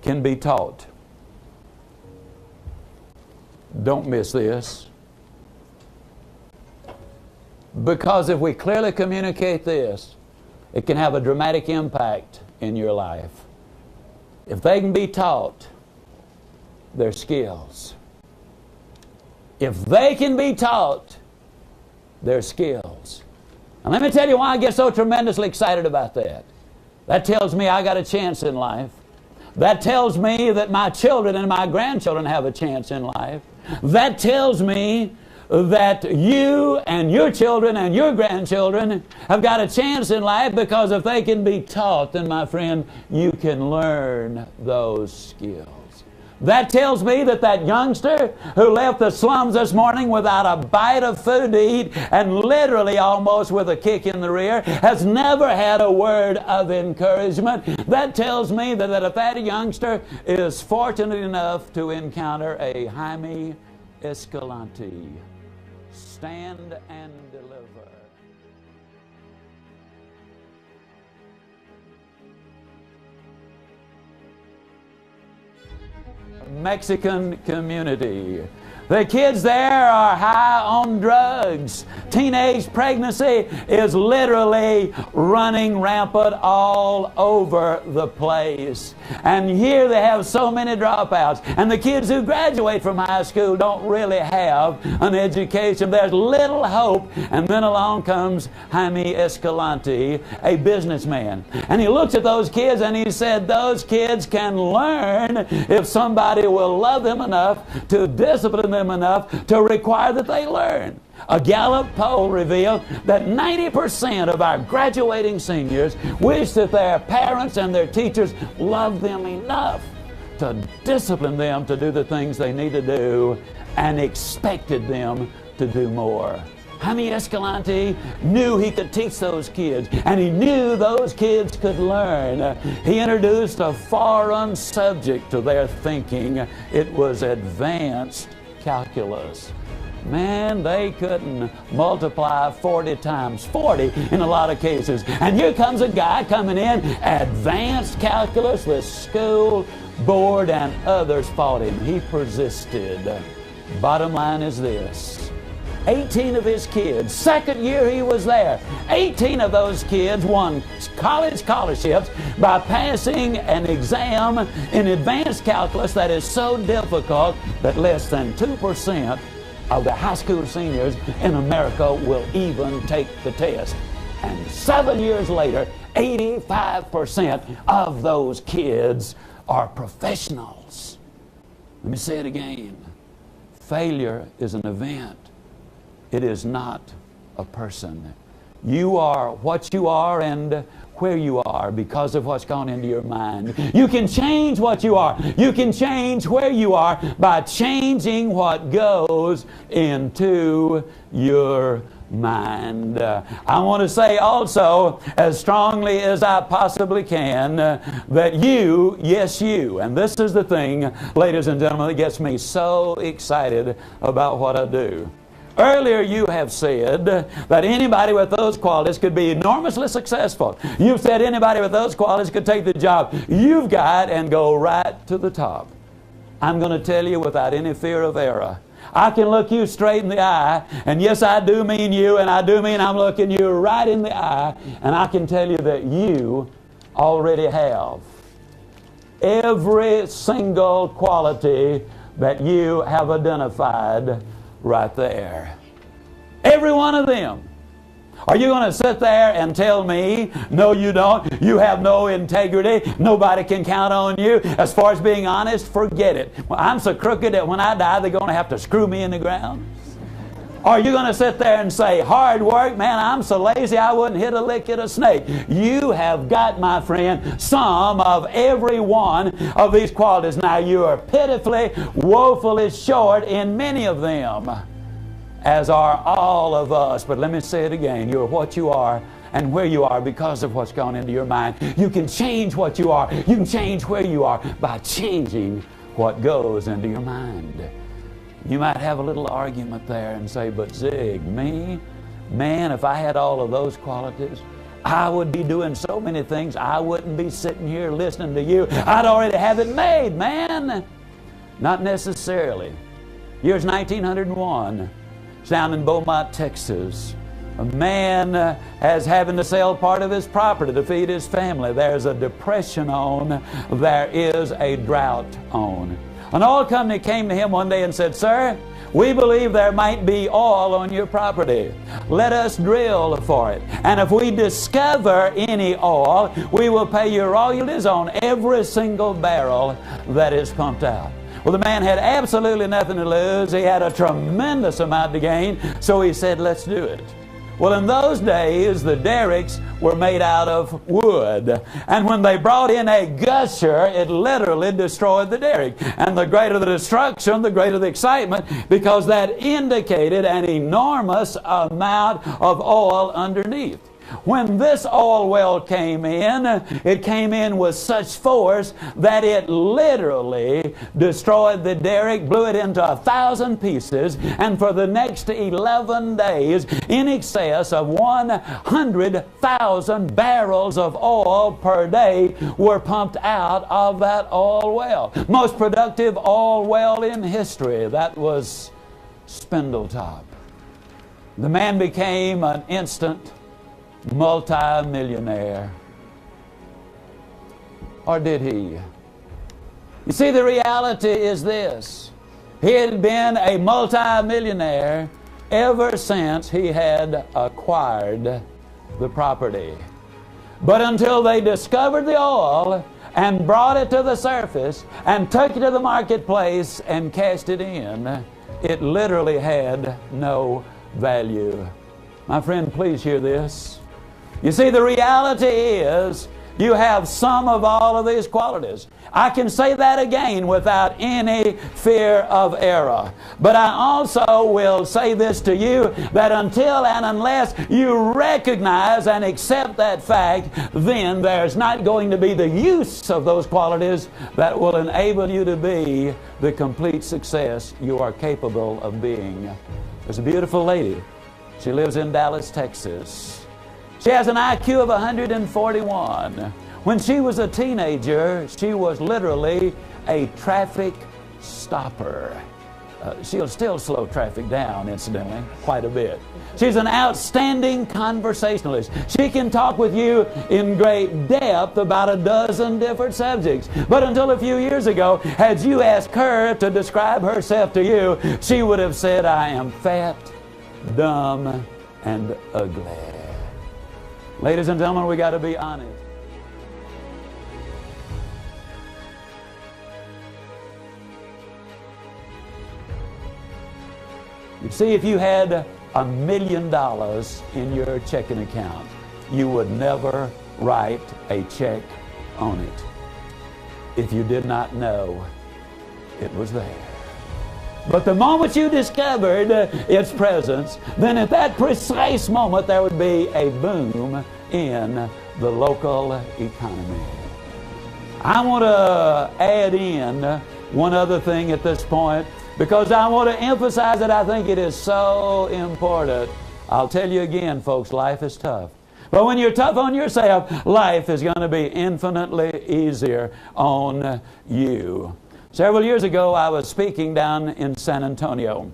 can be taught. Don't miss this. Because if we clearly communicate this, it can have a dramatic impact in your life. If they can be taught their skills, if they can be taught their skills. And let me tell you why I get so tremendously excited about that. That tells me I got a chance in life. That tells me that my children and my grandchildren have a chance in life. That tells me that you and your children and your grandchildren have got a chance in life, because if they can be taught, then my friend, you can learn those skills. That tells me that that youngster who left the slums this morning without a bite of food to eat and literally almost with a kick in the rear has never had a word of encouragement. That tells me that if that youngster is fortunate enough to encounter a Jaime Escalante, stand and deliver. Mexican community. The kids there are high on drugs. Teenage pregnancy is literally running rampant all over the place. And here they have so many dropouts. And the kids who graduate from high school don't really have an education. There's little hope. And then along comes Jaime Escalante, a businessman. And he looks at those kids and he said, those kids can learn if somebody will love them enough to discipline them enough to require that they learn. A Gallup poll revealed that 90% of our graduating seniors wish that their parents and their teachers loved them enough to discipline them to do the things they need to do and expected them to do more. Jaime Escalante knew he could teach those kids, and he knew those kids could learn. He introduced a foreign subject to their thinking. It was advanced calculus. Man, they couldn't multiply 40 times 40 in a lot of cases. And here comes a guy coming in, advanced calculus. The school board and others fought him. He persisted. Bottom line is this. 18 of his kids, second year he was there, 18 of those kids won college scholarships by passing an exam in advanced calculus that is so difficult that less than 2% of the high school seniors in America will even take the test. And 7 years later, 85% of those kids are professionals. Let me say it again. Failure is an event. It is not a person. You are what you are and where you are because of what's gone into your mind. You can change what you are. You can change where you are by changing what goes into your mind. I want to say also, as strongly as I possibly can, that you, yes you, and this is the thing, ladies and gentlemen, that gets me so excited about what I do. Earlier you have said that anybody with those qualities could be enormously successful. You've said anybody with those qualities could take the job you've got and go right to the top. I'm going to tell you without any fear of error. I can look you straight in the eye, and yes, I do mean you, and I do mean I'm looking you right in the eye, and I can tell you that you already have every single quality that you have identified right there. Every one of them. Are you going to sit there and tell me, no you don't, you have no integrity, nobody can count on you? As far as being honest, forget it. Well, I'm so crooked that when I die, they're going to have to screw me in the ground. Are you going to sit there and say, hard work, man, I'm so lazy I wouldn't hit a lick at a snake? You have got, my friend, some of every one of these qualities. Now, you are pitifully, woefully short in many of them, as are all of us. But let me say it again. You're what you are and where you are because of what's gone into your mind. You can change what you are. You can change where you are by changing what goes into your mind. You might have a little argument there and say, but Zig, me? Man, if I had all of those qualities, I would be doing so many things. I wouldn't be sitting here listening to you. I'd already have it made, man. Not necessarily. Year's 1901. It's down in Beaumont, Texas. A man is having to sell part of his property to feed his family. There's a depression on. There is a drought on. An oil company came to him one day and said, "Sir, we believe there might be oil on your property. Let us drill for it. And if we discover any oil, we will pay you royalties on every single barrel that is pumped out." Well, the man had absolutely nothing to lose. He had a tremendous amount to gain. So he said, "Let's do it." Well, in those days, the derricks were made out of wood. And when they brought in a gusher, it literally destroyed the derrick. And the greater the destruction, the greater the excitement, because that indicated an enormous amount of oil underneath. When this oil well came in, it came in with such force that it literally destroyed the derrick, blew it into 1,000 pieces, and for the next 11 days, in excess of 100,000 barrels of oil per day were pumped out of that oil well. Most productive oil well in history. That was Spindletop. The man became an instant multi-millionaire. Or did he? You see, the reality is this. He had been a multi-millionaire ever since he had acquired the property. But until they discovered the oil and brought it to the surface and took it to the marketplace and cashed it in, it literally had no value. My friend, please hear this. You see, the reality is you have some of all of these qualities. I can say that again without any fear of error. But I also will say this to you, that until and unless you recognize and accept that fact, then there's not going to be the use of those qualities that will enable you to be the complete success you are capable of being. There's a beautiful lady. She lives in Dallas, Texas. She has an IQ of 141. When she was a teenager, she was literally a traffic stopper. She'll still slow traffic down, incidentally, quite a bit. She's an outstanding conversationalist. She can talk with you in great depth about a dozen different subjects. But until a few years ago, had you asked her to describe herself to you, she would have said, "I am fat, dumb, and ugly." Ladies and gentlemen, we got to be honest. You see, if you had $1 million in your checking account, you would never write a check on it if you did not know it was there. But the moment you discovered its presence, then at that precise moment there would be a boom in the local economy. I want to add in one other thing at this point, because I want to emphasize that I think it is so important. I'll tell you again, folks, life is tough. But when you're tough on yourself, life is going to be infinitely easier on you. Several years ago, I was speaking down in San Antonio.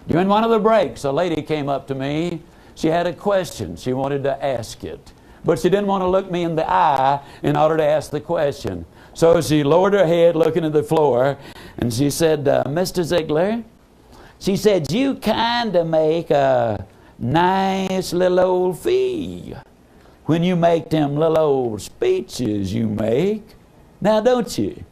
During one of the breaks, a lady came up to me. She had a question. She wanted to ask it. But she didn't want to look me in the eye in order to ask the question. So she lowered her head, looking at the floor, and she said, "Mr. Ziegler," she said, "you kind of make a nice little old fee when you make them little old speeches you make. Now, don't you?"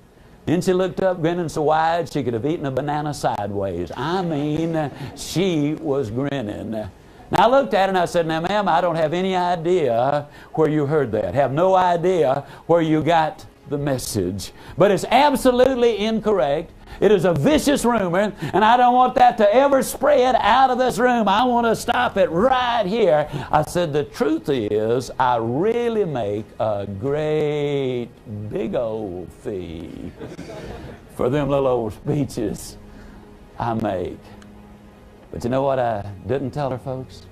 Then she looked up, grinning so wide she could have eaten a banana sideways. I mean, she was grinning. Now, I looked at her and I said, "Now, ma'am, I don't have any idea where you heard that. Have no idea where you got the message. But it's absolutely incorrect. It is a vicious rumor, and I don't want that to ever spread out of this room. I want to stop it right here." I said, "The truth is, I really make a great big old fee for them little old speeches I make." But you know what I didn't tell her, folks?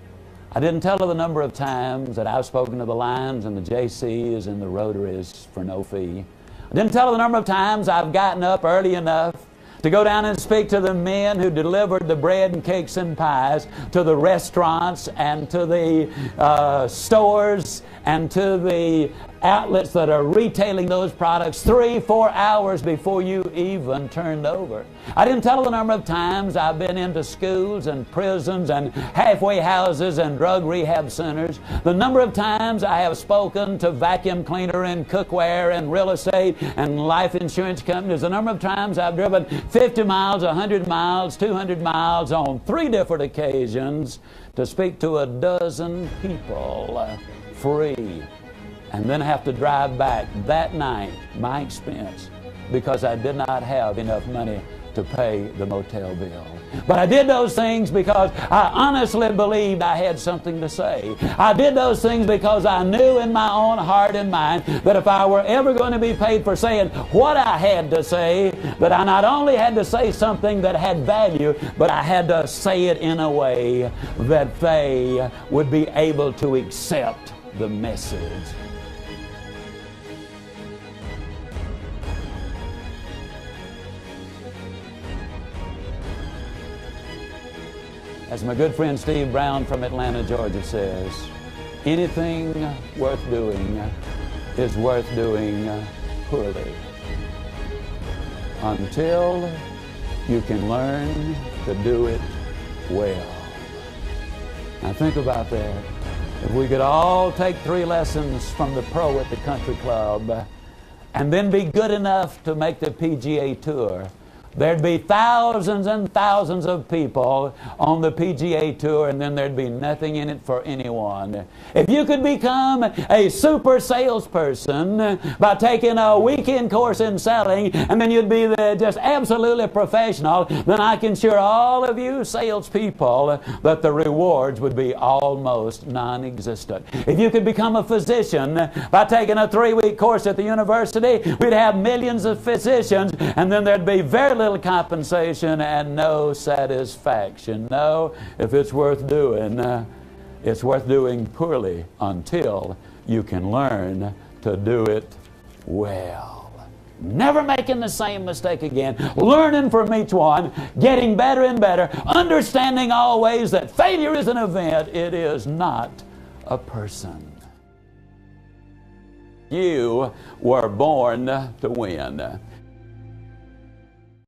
I didn't tell her the number of times that I've spoken to the Lions and the JCs and the Rotaries for no fee. I didn't tell her the number of times I've gotten up early enough to go down and speak to the men who delivered the bread and cakes and pies to the restaurants and to the stores and to the outlets that are retailing those products 3-4 hours before you even turned over. I didn't tell the number of times I've been into schools and prisons and halfway houses and drug rehab centers. The number of times I have spoken to vacuum cleaner and cookware and real estate and life insurance companies. The number of times I've driven 50 miles, 100 miles, 200 miles on 3 different occasions to speak to a dozen people free, and then have to drive back that night, my expense, because I did not have enough money to pay the motel bill. But I did those things because I honestly believed I had something to say. I did those things because I knew in my own heart and mind that if I were ever going to be paid for saying what I had to say, that I not only had to say something that had value, but I had to say it in a way that they would be able to accept the message. As my good friend Steve Brown from Atlanta, Georgia says, anything worth doing is worth doing poorly until you can learn to do it well. Now think about that. If we could all take 3 lessons from the pro at the country club and then be good enough to make the PGA Tour, there'd be thousands and thousands of people on the PGA Tour, and then there'd be nothing in it for anyone. If you could become a super salesperson by taking a weekend course in selling, and then you'd be just absolutely professional, then I can assure all of you salespeople that the rewards would be almost non-existent. If you could become a physician by taking a 3-week course at the university, we'd have millions of physicians, and then there'd be very little compensation and no satisfaction. No, if it's worth doing poorly until you can learn to do it well. Never making the same mistake again, learning from each one, getting better and better, understanding always that failure is an event, it is not a person. You were born to win.